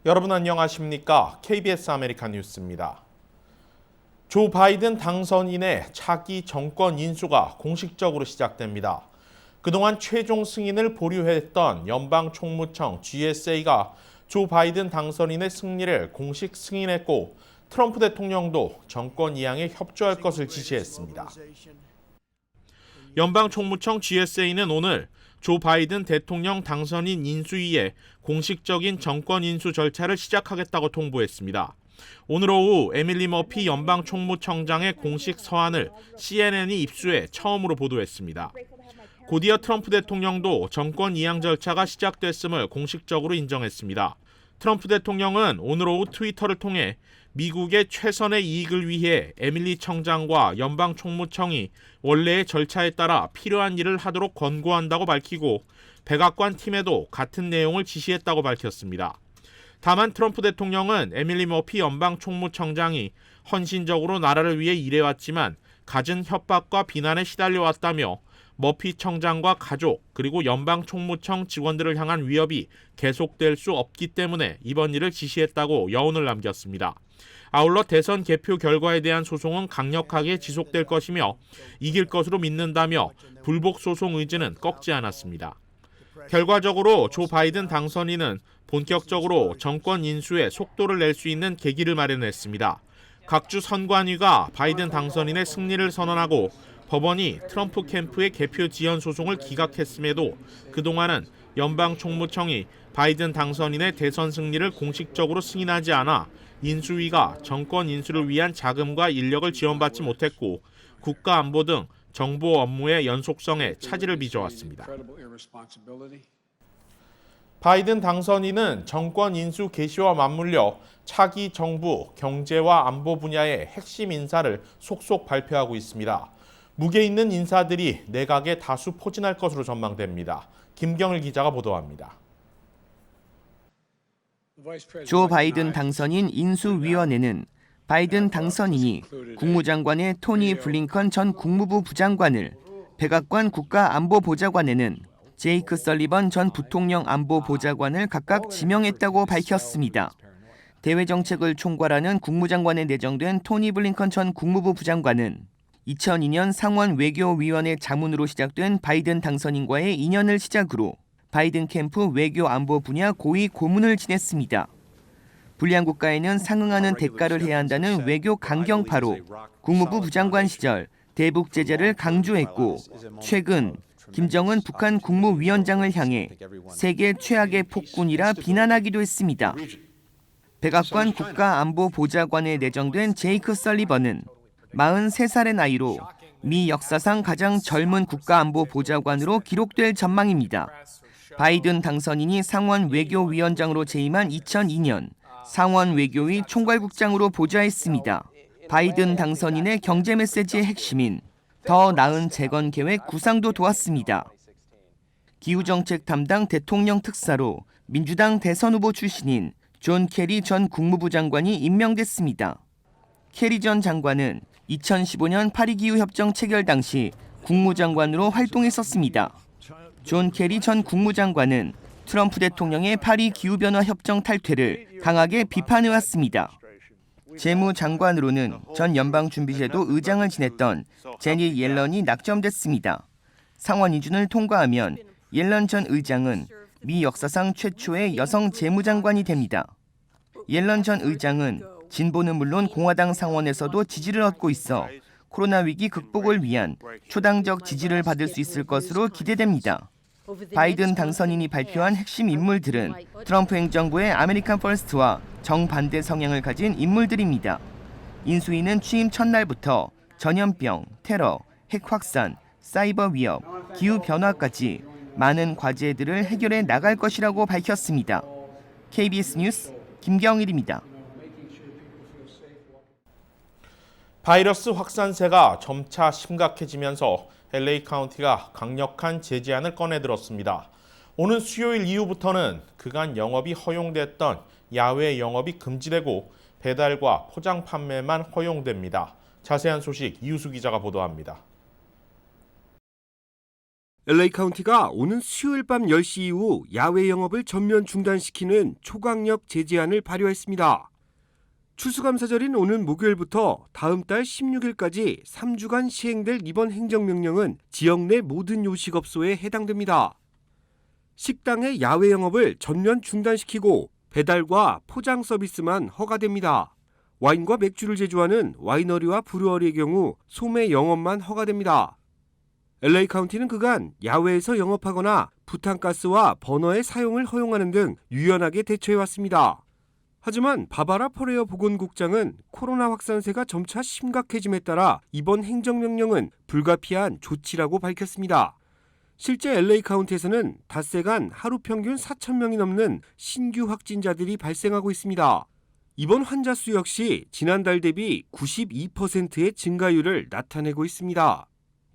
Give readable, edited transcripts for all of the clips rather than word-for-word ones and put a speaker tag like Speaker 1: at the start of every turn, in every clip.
Speaker 1: 여러분 안녕하십니까? KBS 아메리칸 뉴스입니다. 조 바이든 당선인의 차기 정권 인수가 공식적으로 시작됩니다. 그동안 최종 승인을 보류했던 연방총무청 GSA가 조 바이든 당선인의 승리를 공식 승인했고 트럼프 대통령도 정권 이양에 협조할 것을 지시했습니다. 연방총무청 GSA는 오늘 조 바이든 대통령 당선인 인수위에 공식적인 정권 인수 절차를 시작하겠다고 통보했습니다. 오늘 오후 에밀리 머피 연방총무청장의 공식 서한을 CNN이 입수해 처음으로 보도했습니다. 곧이어 트럼프 대통령도 정권 이양 절차가 시작됐음을 공식적으로 인정했습니다. 트럼프 대통령은 오늘 오후 트위터를 통해 미국의 최선의 이익을 위해 에밀리 청장과 연방총무청이 원래의 절차에 따라 필요한 일을 하도록 권고한다고 밝히고 백악관 팀에도 같은 내용을 지시했다고 밝혔습니다. 다만 트럼프 대통령은 에밀리 머피 연방총무청장이 헌신적으로 나라를 위해 일해왔지만 갖은 협박과 비난에 시달려왔다며 머피 청장과 가족 그리고 연방총무청 직원들을 향한 위협이 계속될 수 없기 때문에 이번 일을 지시했다고 여운을 남겼습니다. 아울러 대선 개표 결과에 대한 소송은 강력하게 지속될 것이며 이길 것으로 믿는다며 불복 소송 의지는 꺾지 않았습니다. 결과적으로 조 바이든 당선인은 본격적으로 정권 인수에 속도를 낼 수 있는 계기를 마련했습니다. 각주 선관위가 바이든 당선인의 승리를 선언하고 법원이 트럼프 캠프의 개표 지연 소송을 기각했음에도 그동안은 연방총무청이 바이든 당선인의 대선 승리를 공식적으로 승인하지 않아 인수위가 정권 인수를 위한 자금과 인력을 지원받지 못했고 국가안보 등 정보 업무의 연속성에 차질을 빚어왔습니다. 바이든 당선인은 정권 인수 개시와 맞물려 차기 정부 경제와 안보 분야의 핵심 인사를 속속 발표하고 있습니다. 무게 있는 인사들이 내각에 다수 포진할 것으로 전망됩니다. 김경일 기자가 보도합니다.
Speaker 2: 조 바이든 당선인 인수위원회는 바이든 당선인이 국무장관의 토니 블링컨 전 국무부 부장관을, 백악관 국가안보보좌관에는 제이크 설리번 전 부통령 안보보좌관을 각각 지명했다고 밝혔습니다. 대외정책을 총괄하는 국무장관에 내정된 토니 블링컨 전 국무부 부장관은 2002년 상원 외교위원회 자문으로 시작된 바이든 당선인과의 인연을 시작으로 바이든 캠프 외교 안보 분야 고위 고문을 지냈습니다. 불리한 국가에는 상응하는 대가를 해야 한다는 외교 강경파로 국무부 부장관 시절 대북 제재를 강조했고 최근 김정은 북한 국무위원장을 향해 세계 최악의 폭군이라 비난하기도 했습니다. 백악관 국가안보보좌관에 내정된 제이크 설리번은 43살의 나이로 미 역사상 가장 젊은 국가안보보좌관으로 기록될 전망입니다. 바이든 당선인이 상원 외교위원장으로 재임한 2002년 상원 외교위 총괄국장으로 보좌했습니다. 바이든 당선인의 경제 메시지의 핵심인 더 나은 재건 계획 구상도 도왔습니다. 기후정책 담당 대통령 특사로 민주당 대선 후보 출신인 존 케리 전 국무부 장관이 임명됐습니다. 케리 전 장관은 2015년 파리 기후협정 체결 당시 국무장관으로 활동했었습니다. 존 케리 전 국무장관은 트럼프 대통령의 파리 기후변화 협정 탈퇴를 강하게 비판해왔습니다. 재무장관으로는 전 연방준비제도 의장을 지냈던 제닛 옐런이 낙점됐습니다. 상원 이준을 통과하면 옐런 전 의장은 미 역사상 최초의 여성 재무장관이 됩니다. 옐런 전 의장은 진보는 물론 공화당 상원에서도 지지를 얻고 있어 코로나 위기 극복을 위한 초당적 지지를 받을 수 있을 것으로 기대됩니다. 바이든 당선인이 발표한 핵심 인물들은 트럼프 행정부의 아메리칸 퍼스트와 정반대 성향을 가진 인물들입니다. 인수위는 취임 첫날부터 전염병, 테러, 핵 확산, 사이버 위협, 기후 변화까지 많은 과제들을 해결해 나갈 것이라고 밝혔습니다. KBS 뉴스 김경일입니다.
Speaker 1: 바이러스 확산세가 점차 심각해지면서 LA 카운티가 강력한 제재안을 꺼내들었습니다. 오는 수요일 이후부터는 그간 영업이 허용됐던 야외 영업이 금지되고 배달과 포장 판매만 허용됩니다. 자세한 소식 이우수 기자가 보도합니다.
Speaker 3: LA 카운티가 오는 수요일 밤 10시 이후 야외 영업을 전면 중단시키는 초강력 제재안을 발효했습니다. 추수감사절인 오는 목요일부터 다음 달 16일까지 3주간 시행될 이번 행정명령은 지역 내 모든 요식업소에 해당됩니다. 식당의 야외 영업을 전면 중단시키고 배달과 포장 서비스만 허가됩니다. 와인과 맥주를 제조하는 와이너리와 브루어리의 경우 소매 영업만 허가됩니다. LA 카운티는 그간 야외에서 영업하거나 부탄가스와 버너의 사용을 허용하는 등 유연하게 대처해왔습니다. 하지만 바바라 포레어 보건국장은 코로나 확산세가 점차 심각해짐에 따라 이번 행정명령은 불가피한 조치라고 밝혔습니다. 실제 LA 카운티에서는 닷새간 하루 평균 4,000명이 넘는 신규 확진자들이 발생하고 있습니다. 이번 환자 수 역시 지난달 대비 92%의 증가율을 나타내고 있습니다.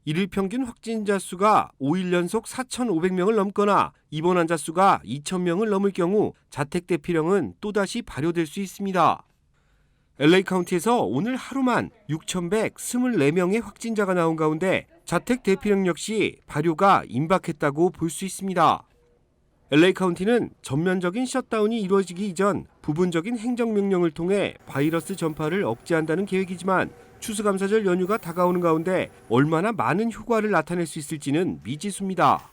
Speaker 3: 일일 평균 확진자 수가 5일 연속 4,500명을 넘거나 입원 환자 수가 2,000명을 넘을 경우 자택 대피령은 또다시 발효될 수 있습니다. LA 카운티에서 오늘 하루만 6,124명의 확진자가 나온 가운데 자택 대피령 역시 발효가 임박했다고 볼 수 있습니다. LA 카운티는 전면적인 셧다운이 이루어지기 이전 부분적인 행정명령을 통해 바이러스 전파를 억제한다는 계획이지만 추수감사절 연휴가 다가오는 가운데 얼마나 많은 효과를 나타낼 수 있을지는 미지수입니다.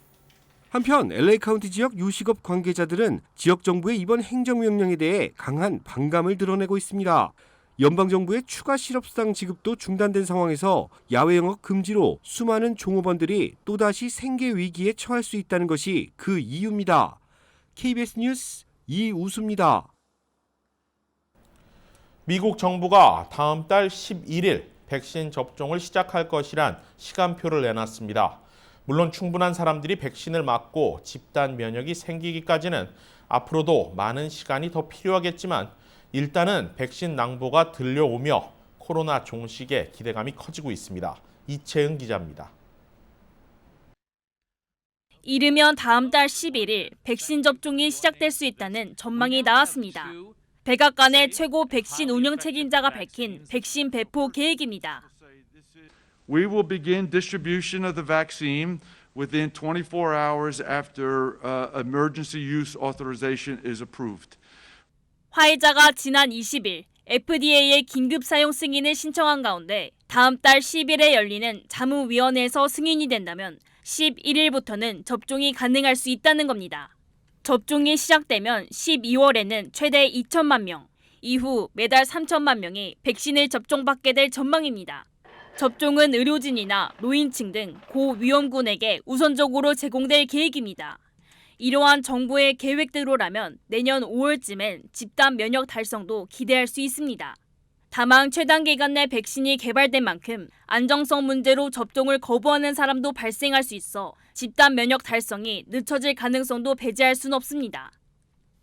Speaker 3: 한편 LA 카운티 지역 요식업 관계자들은 지역 정부의 이번 행정명령에 대해 강한 반감을 드러내고 있습니다. 연방정부의 추가 실업수당 지급도 중단된 상황에서 야외 영업 금지로 수많은 종업원들이 또다시 생계 위기에 처할 수 있다는 것이 그 이유입니다. KBS 뉴스 이우수입니다.
Speaker 1: 미국 정부가 다음 달 11일 백신 접종을 시작할 것이란 시간표를 내놨습니다. 물론 충분한 사람들이 백신을 맞고 집단 면역이 생기기까지는 앞으로도 많은 시간이 더 필요하겠지만 일단은 백신 낭보가 들려오며 코로나 종식에 기대감이 커지고 있습니다. 이채은 기자입니다.
Speaker 4: 이르면 다음 달 11일 백신 접종이 시작될 수 있다는 전망이 나왔습니다. 백악관의 최고 백신 운영 책임자가 밝힌 백신 배포 계획입니다.
Speaker 5: We will begin distribution of the vaccine within 24 hours after emergency use authorization is approved.
Speaker 4: 화이자가 지난 20일 FDA의 긴급 사용 승인을 신청한 가운데 다음 달 10일에 열리는 자무위원회에서 승인이 된다면 11일부터는 접종이 가능할 수 있다는 겁니다. 접종이 시작되면 12월에는 최대 2천만 명, 이후 매달 3천만 명이 백신을 접종받게 될 전망입니다. 접종은 의료진이나 노인층 등 고위험군에게 우선적으로 제공될 계획입니다. 이러한 정부의 계획대로라면 내년 5월쯤엔 집단 면역 달성도 기대할 수 있습니다. 다만 최단 기간 내 백신이 개발된 만큼 안정성 문제로 접종을 거부하는 사람도 발생할 수 있어 집단 면역 달성이 늦춰질 가능성도 배제할 순 없습니다.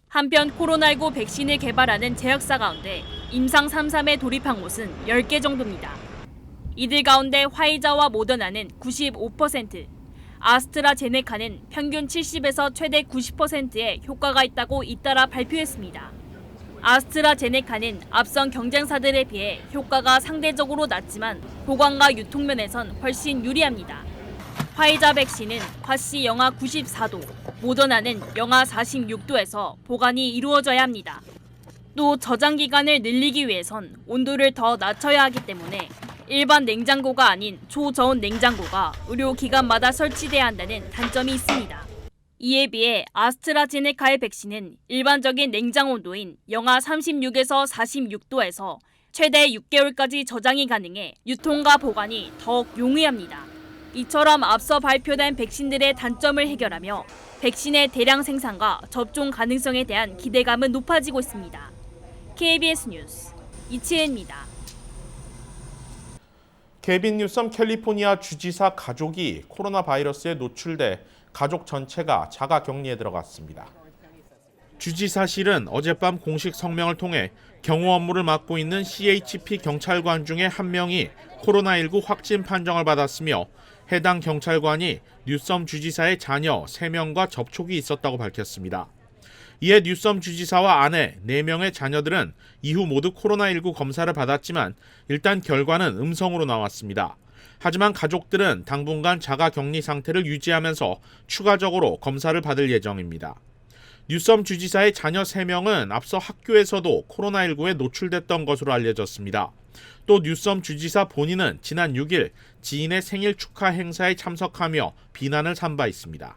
Speaker 4: 한편 코로나19 백신을 개발하는 제약사 가운데 임상 3, 3에 돌입한 곳은 10개 정도입니다. 이들 가운데 화이자와 모더나는 95%, 아스트라제네카는 평균 70에서 최대 90%의 효과가 있다고 잇따라 발표했습니다. 아스트라제네카는 앞선 경쟁사들에 비해 효과가 상대적으로 낮지만 보관과 유통면에선 훨씬 유리합니다. 화이자 백신은 과시 영하 94도, 모더나는 영하 46도에서 보관이 이루어져야 합니다. 또 저장 기간을 늘리기 위해선 온도를 더 낮춰야 하기 때문에 일반 냉장고가 아닌 초저온 냉장고가 의료기관마다 설치돼야 한다는 단점이 있습니다. 이에 비해 아스트라제네카의 백신은 일반적인 냉장 온도인 영하 36에서 46도에서 최대 6개월까지 저장이 가능해 유통과 보관이 더욱 용이합니다. 이처럼 앞서 발표된 백신들의 단점을 해결하며 백신의 대량 생산과 접종 가능성에 대한 기대감은 높아지고 있습니다. KBS 뉴스 이채은입니다.
Speaker 1: 케빈 뉴섬 캘리포니아 주지사 가족이 코로나 바이러스에 노출돼 가족 전체가 자가 격리에 들어갔습니다. 주지사실은 어젯밤 공식 성명을 통해 경호 업무를 맡고 있는 CHP 경찰관 중에 한 명이 코로나19 확진 판정을 받았으며 해당 경찰관이 뉴섬 주지사의 자녀 3명과 접촉이 있었다고 밝혔습니다. 이에 뉴섬 주지사와 아내 4명의 자녀들은 이후 모두 코로나19 검사를 받았지만 일단 결과는 음성으로 나왔습니다. 하지만 가족들은 당분간 자가 격리 상태를 유지하면서 추가적으로 검사를 받을 예정입니다. 뉴섬 주지사의 자녀 3명은 앞서 학교에서도 코로나19에 노출됐던 것으로 알려졌습니다. 또 뉴섬 주지사 본인은 지난 6일 지인의 생일 축하 행사에 참석하며 비난을 산 바 있습니다.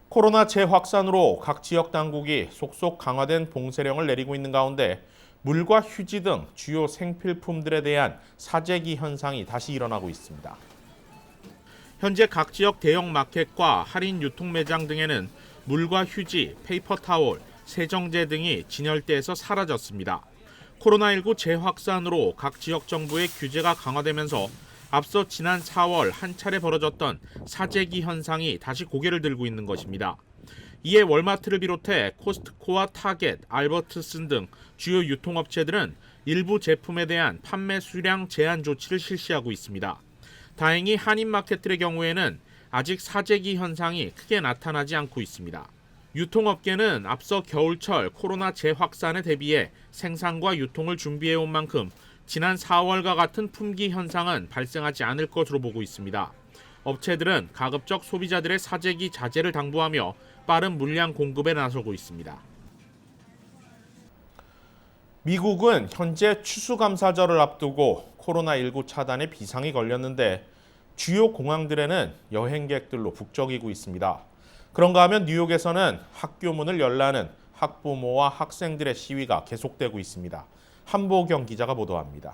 Speaker 1: 코로나 재확산으로 각 지역 당국이 속속 강화된 봉쇄령을 내리고 있는 가운데 물과 휴지 등 주요 생필품들에 대한 사재기 현상이 다시 일어나고 있습니다. 현재 각 지역 대형 마켓과 할인 유통 매장 등에는 물과 휴지, 페이퍼 타월, 세정제 등이 진열대에서 사라졌습니다. 코로나19 재확산으로 각 지역 정부의 규제가 강화되면서 앞서 지난 4월 한 차례 벌어졌던 사재기 현상이 다시 고개를 들고 있는 것입니다. 이에 월마트를 비롯해 코스트코와 타겟, 알버트슨 등 주요 유통업체들은 일부 제품에 대한 판매 수량 제한 조치를 실시하고 있습니다. 다행히 한인마켓들의 경우에는 아직 사재기 현상이 크게 나타나지 않고 있습니다. 유통업계는 앞서 겨울철 코로나 재확산에 대비해 생산과 유통을 준비해온 만큼 지난 4월과 같은 품귀 현상은 발생하지 않을 것으로 보고 있습니다. 업체들은 가급적 소비자들의 사재기 자제를 당부하며 빠른 물량 공급에 나서고 있습니다. 미국은 현재 추수감사절을 앞두고 코로나19 차단에 비상이 걸렸는데 주요 공항들에는 여행객들로 북적이고 있습니다. 그런가 하면 뉴욕에서는 학교 문을 열라는 학부모와 학생들의 시위가 계속되고 있습니다. 한보경 기자가 보도합니다.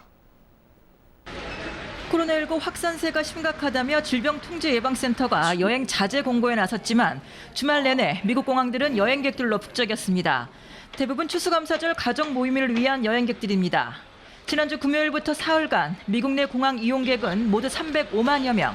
Speaker 6: 코로나19 확산세가 심각하다며 질병통제예방센터가 여행 자제 공고에 나섰지만 주말 내내 미국 공항들은 여행객들로 북적였습니다. 대부분 추수감사절 가족 모임을 위한 여행객들입니다. 지난주 금요일부터 사흘간 미국 내 공항 이용객은 모두 305만여 명.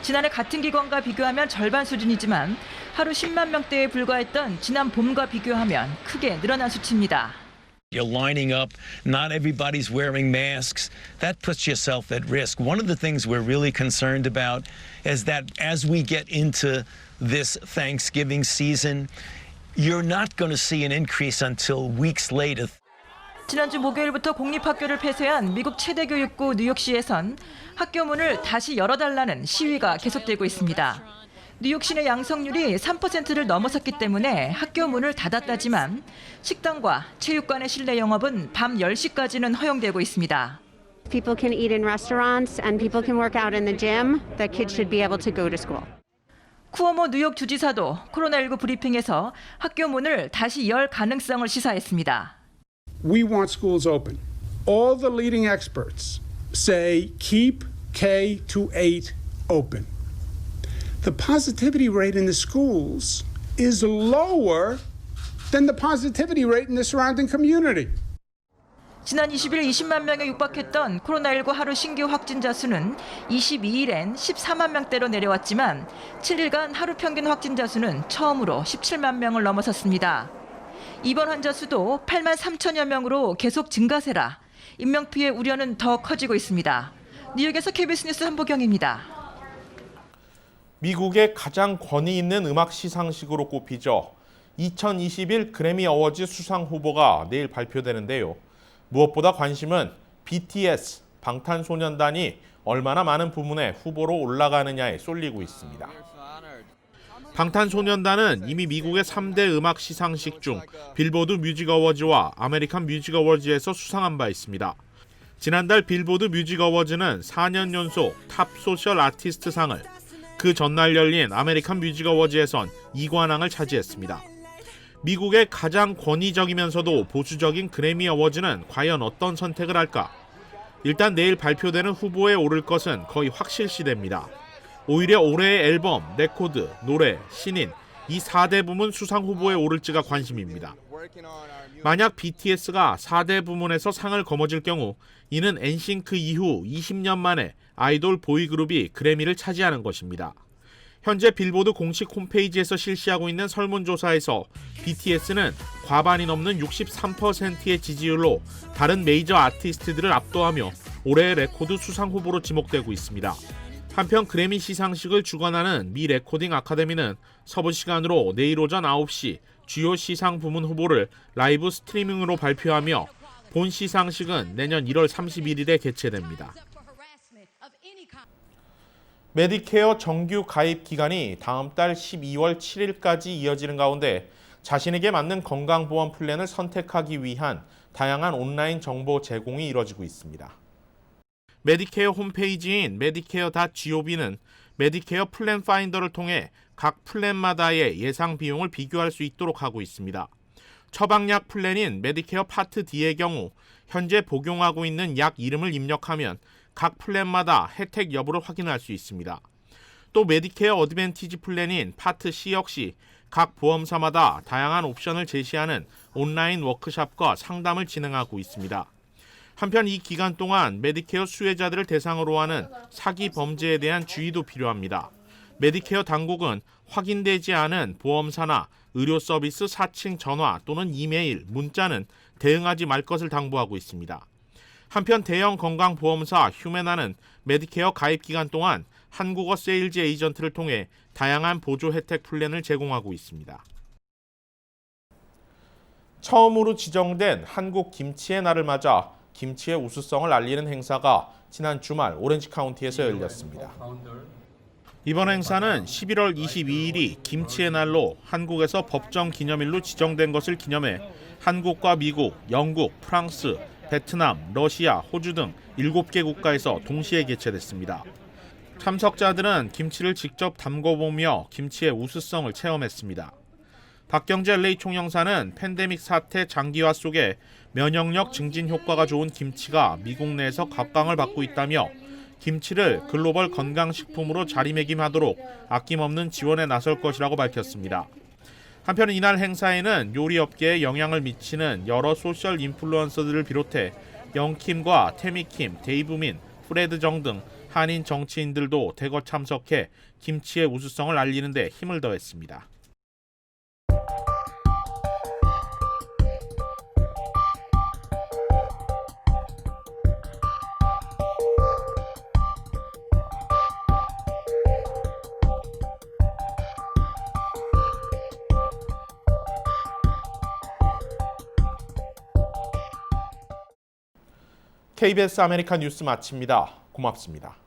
Speaker 6: 지난해 같은 기간과 비교하면 절반 수준이지만 하루 10만 명대에 불과했던 지난 봄과 비교하면 크게 늘어난 수치입니다.
Speaker 7: You're lining up, not everybody's wearing masks. That puts yourself at risk. One of the things we're really concerned about is that as we get into this Thanksgiving season, you're not going to see an increase until weeks later.
Speaker 6: 지난주 목요일부터 공립학교를 폐쇄한 미국 최대 교육구 뉴욕시에선 학교 문을 다시 열어달라는 시위가 계속되고 있습니다. 뉴욕 시내 양성률이 3%를 넘어섰기 때문에 학교 문을 닫았다지만 식당과 체육관의 실내 영업은 밤 10시까지는 허용되고 있습니다.
Speaker 8: People can eat in restaurants and people can work out in the gym. The kids should be able to go to school.
Speaker 6: 쿠오모 뉴욕 주지사도 코로나19 브리핑에서 학교 문을 다시 열 가능성을 시사했습니다.
Speaker 9: We want schools open. All the leading experts say keep K-8 open. The positivity rate in the schools is lower than the positivity rate in the surrounding community.
Speaker 6: 지난 20일 20만 명에 육박했던 코로나19 하루 신규 확진자 수는 22일엔 14만 명대로 내려왔지만 7일간 하루 평균 확진자 수는 처음으로 17만 명을 넘어섰습니다. 입원 환자 수도 8만 3천여 명으로 계속 증가세라 인명피해 우려는 더 커지고 있습니다. 뉴욕에서 KBS 뉴스 한보경입니다.
Speaker 1: 미국의 가장 권위 있는 음악 시상식으로 꼽히죠. 2021 그래미 어워즈 수상 후보가 내일 발표되는데요. 무엇보다 관심은 BTS, 방탄소년단이 얼마나 많은 부문에 후보로 올라가느냐에 쏠리고 있습니다. 방탄소년단은 이미 미국의 3대 음악 시상식 중 빌보드 뮤직 어워즈와 아메리칸 뮤직 어워즈에서 수상한 바 있습니다. 지난달 빌보드 뮤직 어워즈는 4년 연속 탑 소셜 아티스트 상을, 그 전날 열린 아메리칸 뮤직 어워즈에선 2관왕을 차지했습니다. 미국의 가장 권위적이면서도 보수적인 그래미 어워즈는 과연 어떤 선택을 할까? 일단 내일 발표되는 후보에 오를 것은 거의 확실시됩니다. 오히려 올해의 앨범, 레코드, 노래, 신인 이 4대 부문 수상 후보에 오를지가 관심입니다. 만약 BTS가 4대 부문에서 상을 거머쥘 경우 이는 엔싱크 이후 20년 만에 아이돌 보이그룹이 그래미를 차지하는 것입니다. 현재 빌보드 공식 홈페이지에서 실시하고 있는 설문조사에서 BTS는 과반이 넘는 63%의 지지율로 다른 메이저 아티스트들을 압도하며 올해의 레코드 수상 후보로 지목되고 있습니다. 한편 그래미 시상식을 주관하는 미 레코딩 아카데미는 서부 시간으로 내일 오전 9시 주요 시상 부문 후보를 라이브 스트리밍으로 발표하며 본 시상식은 내년 1월 31일에 개최됩니다. 메디케어 정규 가입 기간이 다음 달 12월 7일까지 이어지는 가운데 자신에게 맞는 건강보험 플랜을 선택하기 위한 다양한 온라인 정보 제공이 이뤄지고 있습니다. 메디케어 홈페이지인 medicare.gov는 메디케어 플랜 파인더를 통해 각 플랜마다의 예상 비용을 비교할 수 있도록 하고 있습니다. 처방약 플랜인 메디케어 파트 D의 경우 현재 복용하고 있는 약 이름을 입력하면 각 플랜마다 혜택 여부를 확인할 수 있습니다. 또 메디케어 어드밴티지 플랜인 파트 C 역시 각 보험사마다 다양한 옵션을 제시하는 온라인 워크숍과 상담을 진행하고 있습니다. 한편 이 기간 동안 메디케어 수혜자들을 대상으로 하는 사기 범죄에 대한 주의도 필요합니다. 메디케어 당국은 확인되지 않은 보험사나 의료 서비스 사칭 전화 또는 이메일, 문자는 대응하지 말 것을 당부하고 있습니다. 한편 대형 건강보험사 휴메나는 메디케어 가입 기간 동안 한국어 세일즈 에이전트를 통해 다양한 보조 혜택 플랜을 제공하고 있습니다. 처음으로 지정된 한국 김치의 날을 맞아 김치의 우수성을 알리는 행사가 지난 주말 오렌지 카운티에서 열렸습니다. 이번 행사는 11월 22일이 김치의 날로 한국에서 법정 기념일로 지정된 것을 기념해 한국과 미국, 영국, 프랑스, 베트남, 러시아, 호주 등 7개 국가에서 동시에 개최됐습니다. 참석자들은 김치를 직접 담궈보며 김치의 우수성을 체험했습니다. 박경재 LA 총영사는 팬데믹 사태 장기화 속에 면역력 증진 효과가 좋은 김치가 미국 내에서 각광을 받고 있다며 김치를 글로벌 건강식품으로 자리매김하도록 아낌없는 지원에 나설 것이라고 밝혔습니다. 한편 이날 행사에는 요리업계에 영향을 미치는 여러 소셜 인플루언서들을 비롯해 영킴과 태미킴, 데이브민, 프레드 정 등 한인 정치인들도 대거 참석해 김치의 우수성을 알리는 데 힘을 더했습니다. KBS 아메리카 뉴스 마칩니다. 고맙습니다.